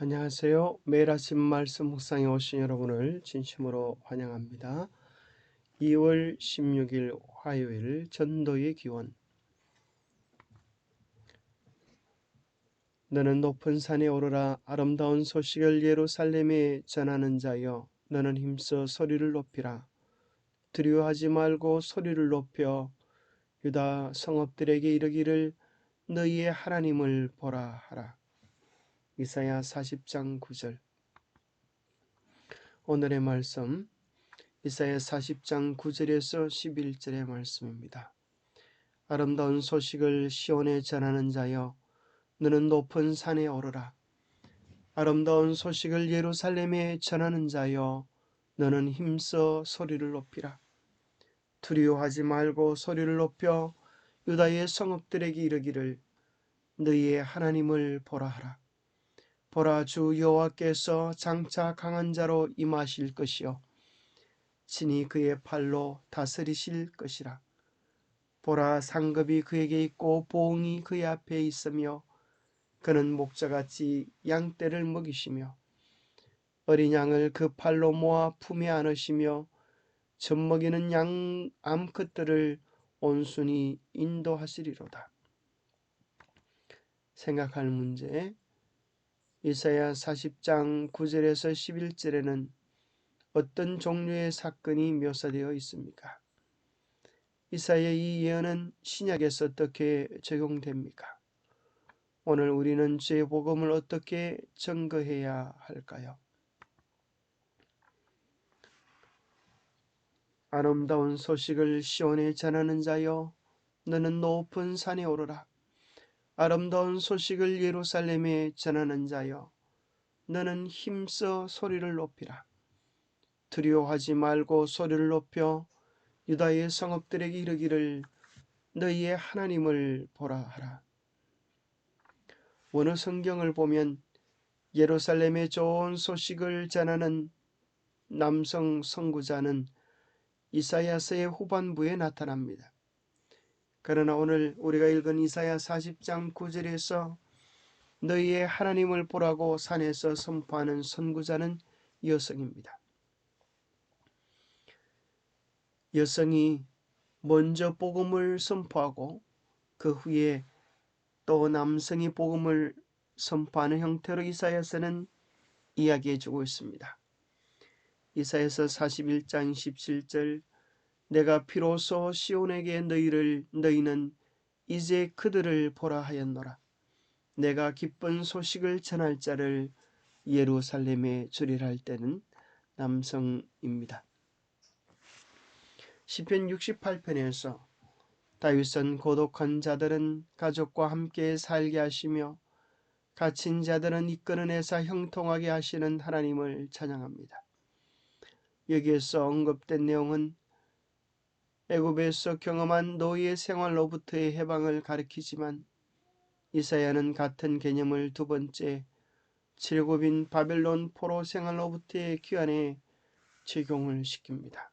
안녕하세요. 매일 아침 말씀 묵상에 오신 여러분을 진심으로 환영합니다. 2월 16일 화요일 전도의 기원. 너는 높은 산에 오르라. 아름다운 소식을 예루살렘에 전하는 자여, 너는 힘써 소리를 높이라. 두려워하지 말고 소리를 높여 유다 성읍들에게 이르기를 너희의 하나님을 보라 하라. 이사야 40장 9절. 오늘의 말씀 이사야 40장 9절에서 11절의 말씀입니다. 아름다운 소식을 시온에 전하는 자여, 너는 높은 산에 오르라. 아름다운 소식을 예루살렘에 전하는 자여, 너는 힘써 소리를 높이라. 두려워하지 말고 소리를 높여 유다의 성읍들에게 이르기를 너희의 하나님을 보라 하라. 보라, 주 여호와께서 장차 강한 자로 임하실 것이요 친히 그의 팔로 다스리실 것이라. 보라, 상급이 그에게 있고 보응이 그의 앞에 있으며 그는 목자같이 양떼를 먹이시며 어린 양을 그 팔로 모아 품에 안으시며 젖먹이는 양 암컷들을 온순히 인도하시리로다. 생각할 문제. 이사야 40장 9절에서 11절에는 어떤 종류의 사건이 묘사되어 있습니까? 이사야의 이 예언은 신약에서 어떻게 적용됩니까? 오늘 우리는 주의 복음을 어떻게 증거해야 할까요? 아름다운 소식을 시온에 전하는 자여, 너는 높은 산에 오르라. 아름다운 소식을 예루살렘에 전하는 자여, 너는 힘써 소리를 높이라. 두려워하지 말고 소리를 높여 유다의 성읍들에게 이르기를 너희의 하나님을 보라 하라. 어느 성경을 보면 예루살렘의 좋은 소식을 전하는 남성 선구자는 이사야서의 후반부에 나타납니다. 그러나 오늘 우리가 읽은 이사야 40장 9절에서 너희의 하나님을 보라고 산에서 선포하는 선구자는 여성입니다. 여성이 먼저 복음을 선포하고 그 후에 또 남성이 복음을 선포하는 형태로 이사야서는 이야기해주고 있습니다. 이사야서 41장 17절, 내가 비로소 시온에게 너희는 이제 그들을 보라 하였노라. 내가 기쁜 소식을 전할 자를 예루살렘에 주리라 할 때는 남성입니다. 시편 68편에서 다윗은 고독한 자들은 가족과 함께 살게 하시며 갇힌 자들은 이끌어내사 형통하게 하시는 하나님을 찬양합니다. 여기에서 언급된 내용은 애굽에서 경험한 노예 생활로부터의 해방을 가리키지만 이사야는 같은 개념을 두 번째 칠굽인 바벨론 포로 생활로부터의 귀환에 적용을 시킵니다.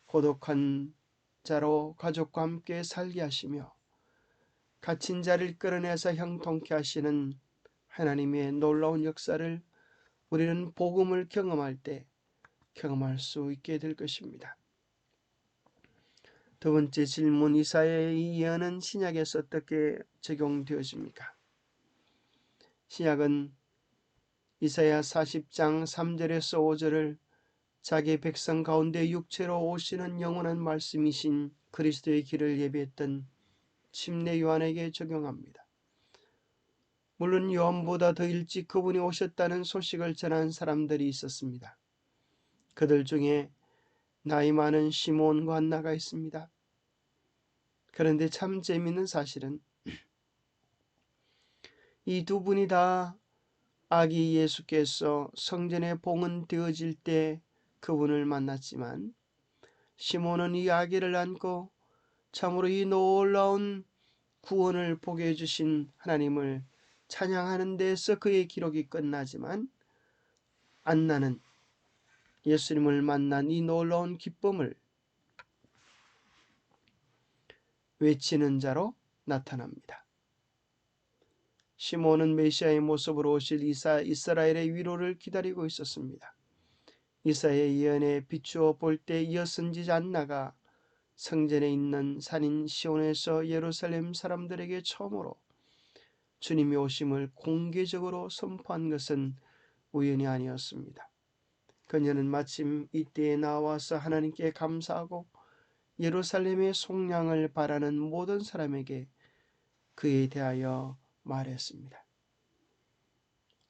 고독한 자로 가족과 함께 살게 하시며 갇힌 자를 끌어내서 형통케 하시는 하나님의 놀라운 역사를 우리는 복음을 경험할 때 경험할 수 있게 될 것입니다. 두 번째 질문, 이사야의 이 예언은 신약에서 어떻게 적용되어집니까? 신약은 이사야 40장 3절에서 5절을 자기 백성 가운데 육체로 오시는 영원한 말씀이신 그리스도의 길을 예비했던 침례 요한에게 적용합니다. 물론 요한보다 더 일찍 그분이 오셨다는 소식을 전한 사람들이 있었습니다. 그들 중에 나이 많은 시몬과 한나가 있습니다. 그런데 참 재미있는 사실은 이 두 분이 다 아기 예수께서 성전에 봉헌되어질 때 그분을 만났지만 시몬은 이 아기를 안고 참으로 이 놀라운 구원을 보게 해주신 하나님을 찬양하는 데서 그의 기록이 끝나지만 안나는 예수님을 만난 이 놀라운 기쁨을 외치는 자로 나타납니다. 시몬은 메시아의 모습으로 오실 이스라엘의 위로를 기다리고 있었습니다. 이사야의 예언에 비추어 볼 때 이어 선지자 안나가 성전에 있는 산인 시온에서 예루살렘 사람들에게 처음으로 주님이 오심을 공개적으로 선포한 것은 우연이 아니었습니다. 그녀는 마침 이때에 나와서 하나님께 감사하고 예루살렘의 속량을 바라는 모든 사람에게 그에 대하여 말했습니다.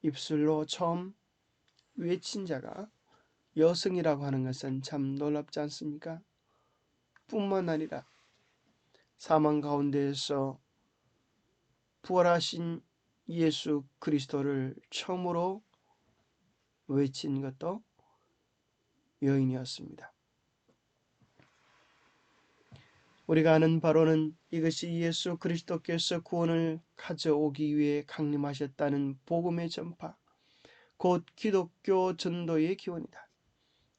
입술로 처음 외친 자가 여성이라고 하는 것은 참 놀랍지 않습니까? 뿐만 아니라 사망 가운데에서 부활하신 예수 그리스도를 처음으로 외친 것도 여인이었습니다. 우리가 아는 바로는 이것이 예수 그리스도께서 구원을 가져오기 위해 강림하셨다는 복음의 전파, 곧 기독교 전도의 기원이다.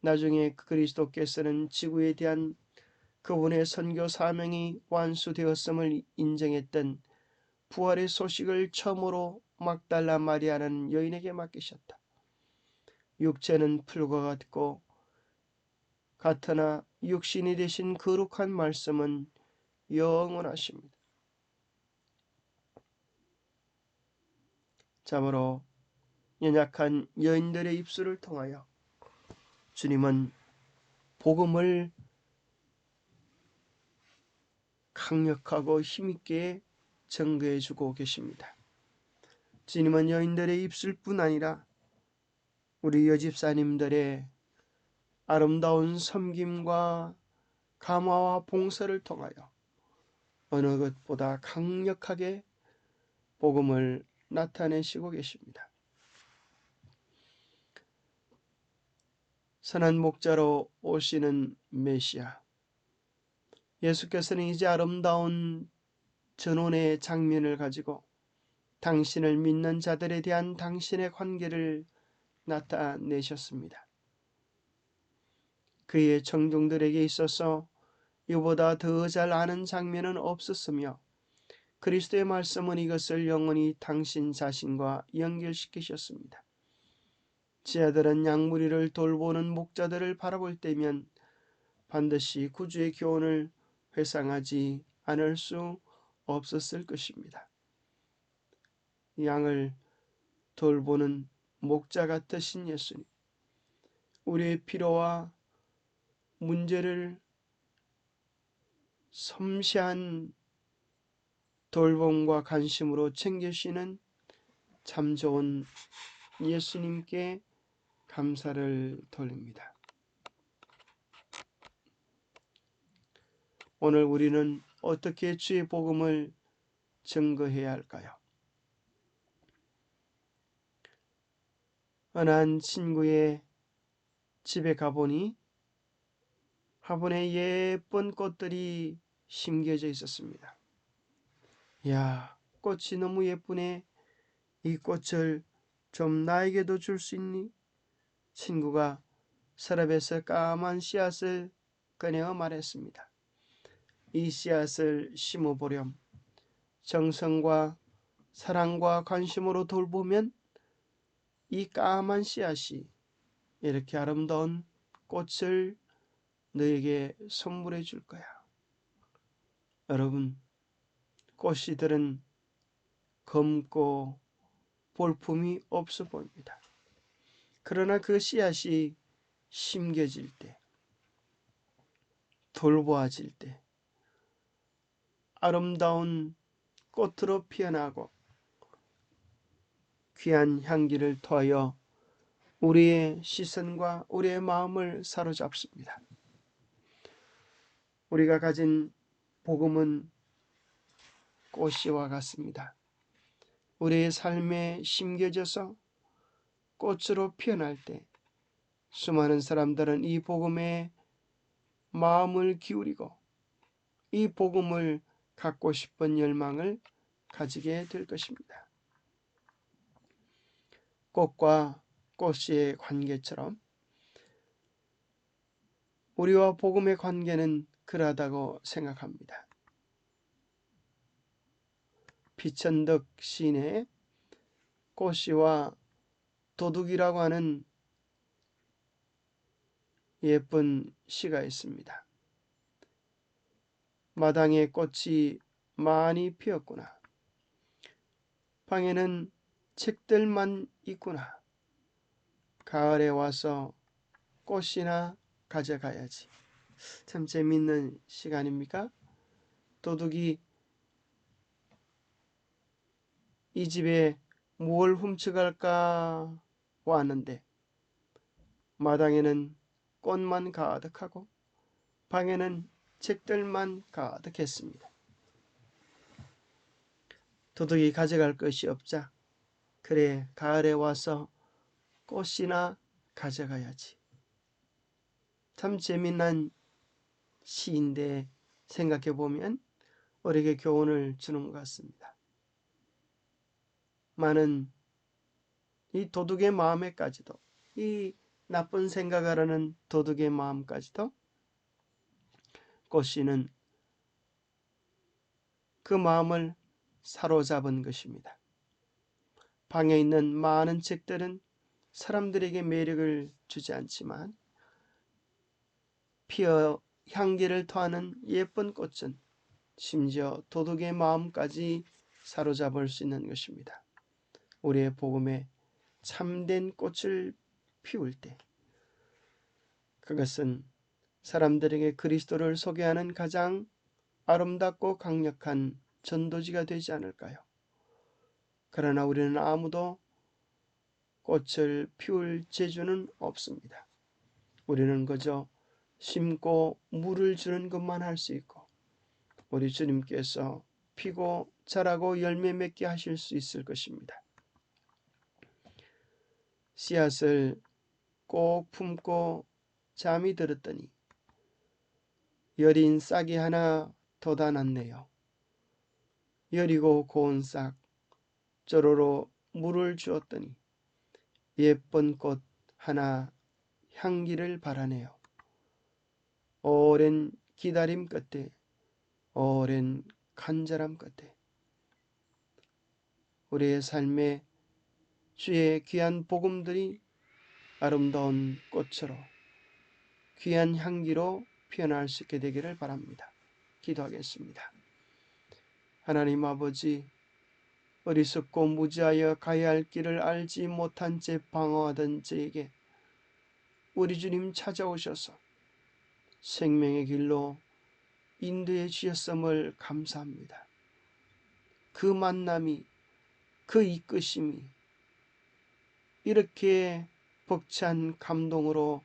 나중에 그리스도께서는 지구에 대한 그분의 선교 사명이 완수되었음을 인정했던 부활의 소식을 처음으로 막달라 마리아라는 여인에게 맡기셨다. 육체는 풀과 같고 같으나 육신이 되신 거룩한 말씀은 영원하십니다. 참으로 연약한 여인들의 입술을 통하여 주님은 복음을 강력하고 힘있게 증거해 주고 계십니다. 주님은 여인들의 입술뿐 아니라 우리 여집사님들의 아름다운 섬김과 감화와 봉사를 통하여 어느 것보다 강력하게 복음을 나타내시고 계십니다. 선한 목자로 오시는 메시아, 예수께서는 이제 아름다운 전원의 장면을 가지고 당신을 믿는 자들에 대한 당신의 관계를 나타내셨습니다. 그의 청중들에게 있어서 이보다 더 잘 아는 장면은 없었으며 그리스도의 말씀은 이것을 영원히 당신 자신과 연결시키셨습니다. 제자들은 양무리를 돌보는 목자들을 바라볼 때면 반드시 구주의 교훈을 회상하지 않을 수 없었을 것입니다. 양을 돌보는 목자 같으신 예수님, 우리의 필요와 문제를 섬세한 돌봄과 관심으로 챙기시는 참 좋은 예수님께 감사를 돌립니다. 오늘 우리는 어떻게 주의 복음을 증거해야 할까요? 어느 한 친구의 집에 가보니 화분에 예쁜 꽃들이 심겨져 있었습니다. 야, 꽃이 너무 예쁘네. 이 꽃을 좀 나에게도 줄 수 있니? 친구가 서랍에서 까만 씨앗을 꺼내어 말했습니다. 이 씨앗을 심어보렴. 정성과 사랑과 관심으로 돌보면 이 까만 씨앗이 이렇게 아름다운 꽃을 너에게 선물해 줄 거야. 여러분, 꽃이들은 검고 볼품이 없어 보입니다. 그러나 그 씨앗이 심겨질 때, 돌보아질 때 아름다운 꽃으로 피어나고 귀한 향기를 토하여 우리의 시선과 우리의 마음을 사로잡습니다. 우리가 가진 복음은 꽃씨와 같습니다. 우리의 삶에 심겨져서 꽃으로 피어날 때 수많은 사람들은 이 복음에 마음을 기울이고 이 복음을 갖고 싶은 열망을 가지게 될 것입니다. 꽃과 꽃씨의 관계처럼 우리와 복음의 관계는 그러하다고 생각합니다. 피천덕 시인의 꽃씨와 도둑이라고 하는 예쁜 시가 있습니다. 마당에 꽃이 많이 피었구나. 방에는 책들만 있구나. 가을에 와서 꽃이나 가져가야지. 참 재밌는 시간입니까? 도둑이 이 집에 뭘 훔쳐갈까 왔는데 마당에는 꽃만 가득하고 방에는 책들만 가득했습니다. 도둑이 가져갈 것이 없자 그래 가을에 와서 꽃이나 가져가야지. 참 재미난 시인데 생각해 보면 우리에게 교훈을 주는 것 같습니다. 많은 이 도둑의 마음에까지도, 이 나쁜 생각을 하는 도둑의 마음까지도 꽃씨는 그 마음을 사로잡은 것입니다. 방에 있는 많은 책들은 사람들에게 매력을 주지 않지만 피어 향기를 토하는 예쁜 꽃은 심지어 도둑의 마음까지 사로잡을 수 있는 것입니다. 우리의 복음에 참된 꽃을 피울 때 그것은 사람들에게 그리스도를 소개하는 가장 아름답고 강력한 전도지가 되지 않을까요? 그러나 우리는 아무도 꽃을 피울 재주는 없습니다. 우리는 그저 심고 물을 주는 것만 할 수 있고 우리 주님께서 피고 자라고 열매 맺게 하실 수 있을 것입니다. 씨앗을 꼭 품고 잠이 들었더니 여린 싹이 하나 돋아났네요. 여리고 고운 싹 쪼로로 물을 주었더니 예쁜 꽃 하나 향기를 발하네요. 오랜 기다림 끝에 오랜 간절함 끝에 우리의 삶에 주의 귀한 복음들이 아름다운 꽃으로 귀한 향기로 피어날 수 있게 되기를 바랍니다. 기도하겠습니다. 하나님 아버지, 어리석고 무지하여 가야 할 길을 알지 못한 채 방황하던 저에게 우리 주님 찾아오셔서 생명의 길로 인도해 주셨음을 감사합니다. 그 만남이, 그 이끄심이 이렇게 벅찬 감동으로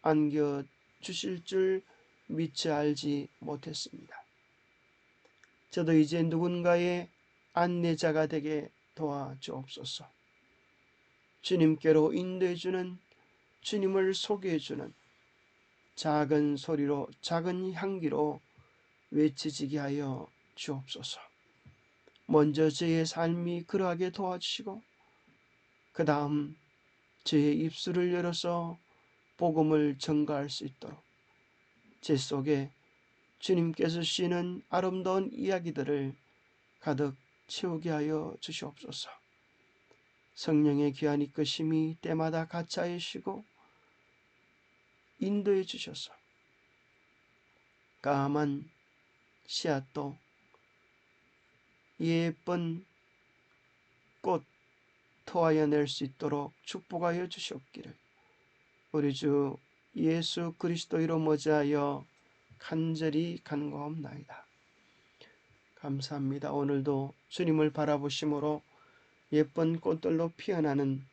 안겨주실 줄 미처 알지 못했습니다. 저도 이제 누군가의 안내자가 되게 도와주옵소서. 주님께로 인도해주는, 주님을 소개해주는 작은 소리로, 작은 향기로 외쳐지게 하여 주옵소서. 먼저 저의 삶이 그러하게 도와주시고 그 다음 저의 입술을 열어서 복음을 전가할 수 있도록 제 속에 주님께서 주시는 아름다운 이야기들을 가득 채우게 하여 주시옵소서. 성령의 귀한 이끄심이 때마다 같이 하시고 인도해 주셔서 까만 씨앗도 예쁜 꽃 토하여 낼 수 있도록 축복하여 주시옵기를 우리 주 예수 그리스도 이름 머지하여 간절히 간구하옵나이다. 감사합니다. 오늘도 주님을 바라보심으로 예쁜 꽃들로 피어나는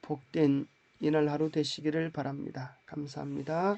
복된 이날 하루 되시기를 바랍니다. 감사합니다.